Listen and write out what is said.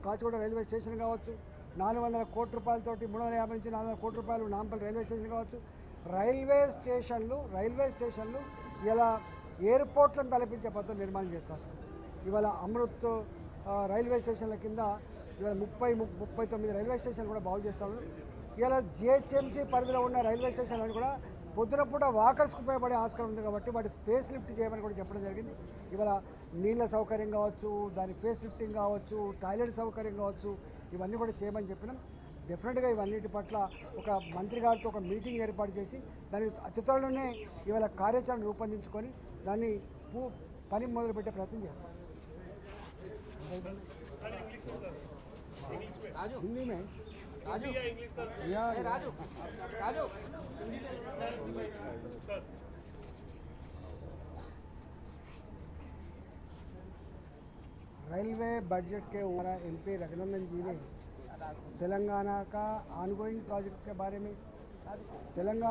Kachiguda railway station కావచ్చు, 400 కోట్ల రూపాయలతోటి 350 నుంచి 400 కోట్ల రూపాయలు నాంపల్లి రైల్వే స్టేషన్ కావచ్చు. రైల్వే స్టేషన్లు ఇలా ఎయిర్పోర్ట్లను తలపించే పద్ధతులు నిర్మాణం చేస్తారు. ఇవాళ అమృత్ రైల్వే స్టేషన్ల కింద ఇవాళ 39 రైల్వే స్టేషన్లు కూడా బాగు చేస్తాము. ఇలా జిహెచ్ఎంసీ పరిధిలో ఉన్న రైల్వే స్టేషన్లను కూడా పొద్దున పూట వాకర్స్కి ఉపయోగపడే ఆస్కారం ఉంది కాబట్టి వాటి ఫేస్ లిఫ్ట్ చేయమని కూడా చెప్పడం జరిగింది. ఇవాళ నీళ్ళ సౌకర్యం కావచ్చు, దాని ఫేస్ లిఫ్టింగ్ కావచ్చు, టాయిలెట్ సౌకర్యం కావచ్చు, ఇవన్నీ కూడా చేయమని చెప్పినాం. డెఫినెట్గా ఇవన్నిటి పట్ల ఒక మంత్రి గారితో ఒక మీటింగ్ ఏర్పాటు చేసి దాని అతి త్వరలోనే ఇవాళ కార్యాచరణ రూపొందించుకొని దాన్ని పని మొదలుపెట్టే ప్రయత్నం చేస్తాం. हिंदी में रेलवे बजट के ऊपर एमपी रघुनंदन जी ने तेलंगाना का ऑनगोइंग प्रोजेक्ट्स के बारे में तेलंगाना